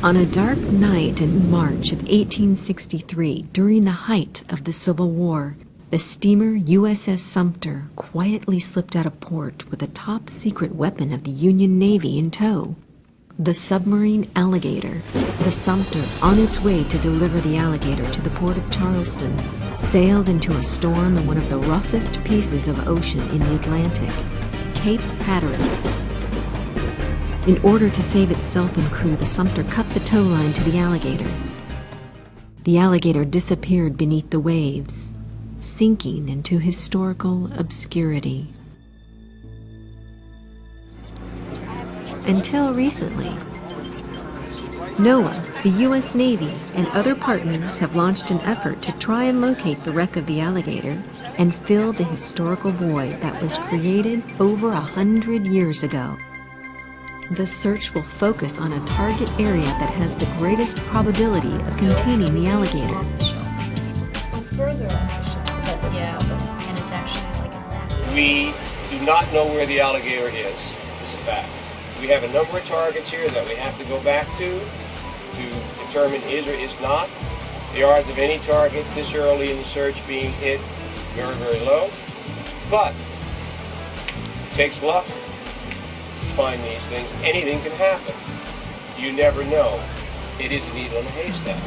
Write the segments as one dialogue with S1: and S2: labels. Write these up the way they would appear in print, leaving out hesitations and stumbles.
S1: On a dark night in March of 1863, during the height of the Civil War, the steamer USS Sumter quietly slipped out of port with a top-secret weapon of the Union Navy in tow. The submarine Alligator, the Sumter, on its way to deliver the Alligator to the port of Charleston, sailed into a storm in one of the roughest pieces of ocean in the Atlantic, Cape Hatteras. In order to save itself and crew, the Sumter cut the tow line to the Alligator. The Alligator disappeared beneath the waves, sinking into historical obscurity. Until recently, NOAA, the U.S. Navy, and other partners have launched an effort to try and locate the wreck of the Alligator and fill the historical void that was created over 100 years ago. The search will focus on a target area that has the greatest probability of containing the Alligator.
S2: We do not know where the Alligator is a fact. We have a number of targets here that we have to go back to determine is or is not. The odds of any target this early in the search being hit very, very low. But it takes luck to find these things. Anything can happen. You never know. It is a needle in a haystack.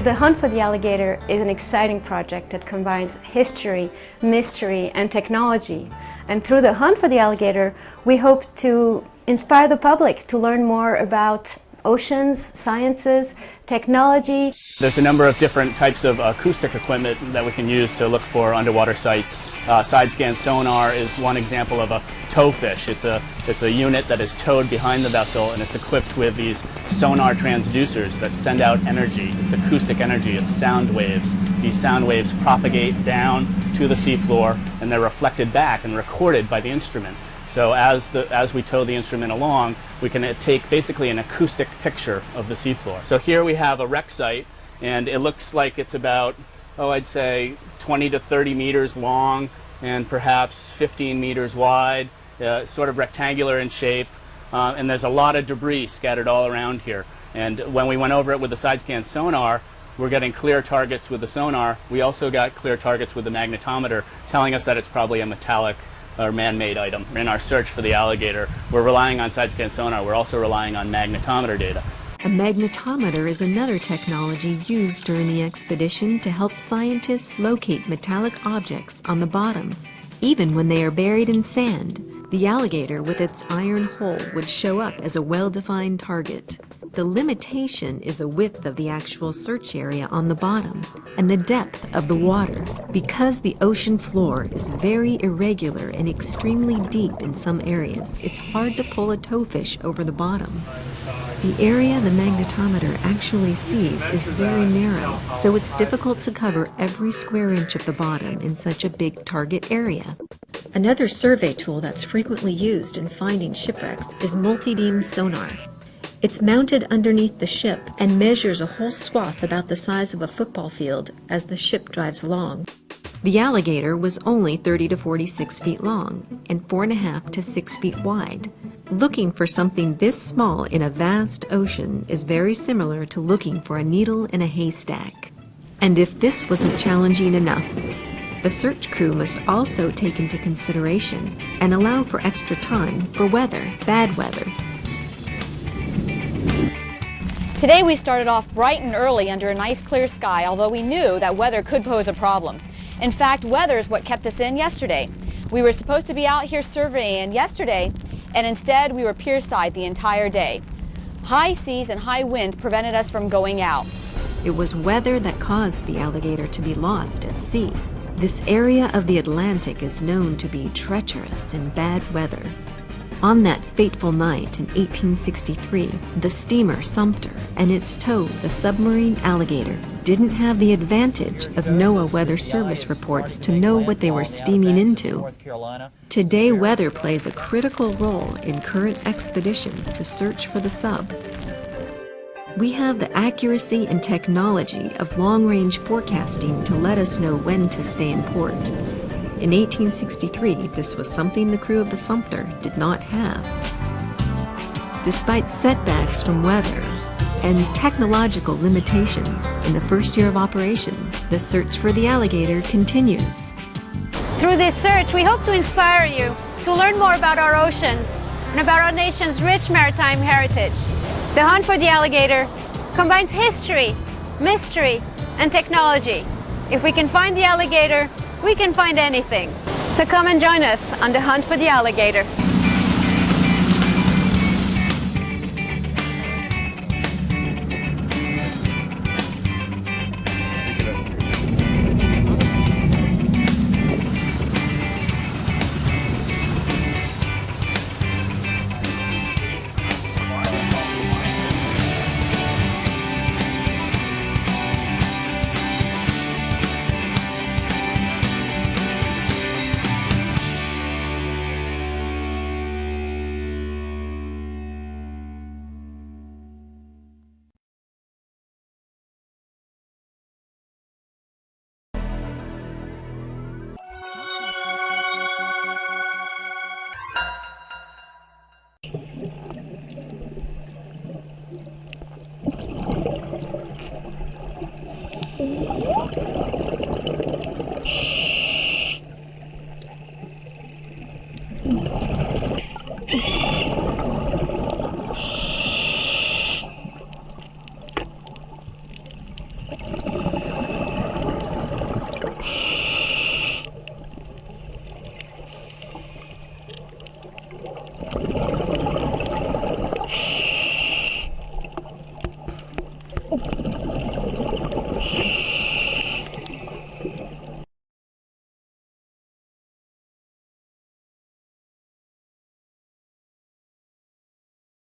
S3: The Hunt for the Alligator is an exciting project that combines history, mystery, and technology. And through the Hunt for the Alligator, we hope to inspire the public to learn more about oceans, sciences, technology.
S4: There's a number of different types of acoustic equipment that we can use to look for underwater sites. Side-scan sonar is one example of a towfish. It's a unit that is towed behind the vessel, and it's equipped with these sonar transducers that send out energy. It's acoustic energy, it's sound waves. These sound waves propagate down to the seafloor, and they're reflected back and recorded by the instrument. So as we tow the instrument along, we can take basically an acoustic picture of the seafloor. So here we have a wreck site, and it looks like it's about, I'd say 20 to 30 meters long and perhaps 15 meters wide, sort of rectangular in shape, and there's a lot of debris scattered all around here. And when we went over it with the side-scan sonar, we're getting clear targets with the sonar. We also got clear targets with the magnetometer, telling us that it's probably a metallic or man-made item. In our search for the Alligator, we're relying on side-scan sonar. We're also relying on magnetometer data.
S1: A magnetometer is another technology used during the expedition to help scientists locate metallic objects on the bottom. Even when they are buried in sand, the Alligator with its iron hull would show up as a well-defined target. The limitation is the width of the actual search area on the bottom and the depth of the water. Because the ocean floor is very irregular and extremely deep in some areas, it's hard to pull a towfish over the bottom. The area the magnetometer actually sees is very narrow, so it's difficult to cover every square inch of the bottom in such a big target area. Another survey tool that's frequently used in finding shipwrecks is multi-beam sonar. It's mounted underneath the ship and measures a whole swath about the size of a football field as the ship drives along. The Alligator was only 30 to 46 feet long and 4.5 to 6 feet wide. Looking for something this small in a vast ocean is very similar to looking for a needle in a haystack. And if this wasn't challenging enough, the search crew must also take into consideration and allow for extra time for weather, bad weather.
S5: Today we started off bright and early under a nice clear sky, although we knew that weather could pose a problem. In fact, weather is what kept us in yesterday. We were supposed to be out here surveying yesterday, and instead we were pierside the entire day. High seas and high winds prevented us from going out.
S1: It was weather that caused the Alligator to be lost at sea. This area of the Atlantic is known to be treacherous in bad weather. On that fateful night in 1863, the steamer Sumter and its tow, the submarine Alligator, didn't have the advantage of NOAA Weather Service reports to know what they were steaming into. Today, weather plays a critical role in current expeditions to search for the sub. We have the accuracy and technology of long-range forecasting to let us know when to stay in port. In 1863, this was something the crew of the Sumter did not have. Despite setbacks from weather, and technological limitations in the first year of operations, the search for the alligator continues.
S6: Through this search, we hope to inspire you to learn more about our oceans and about our nation's rich maritime heritage. The hunt for the alligator combines history, mystery, and technology. If we can find the alligator, we can find anything. So come and join us on the hunt for the alligator.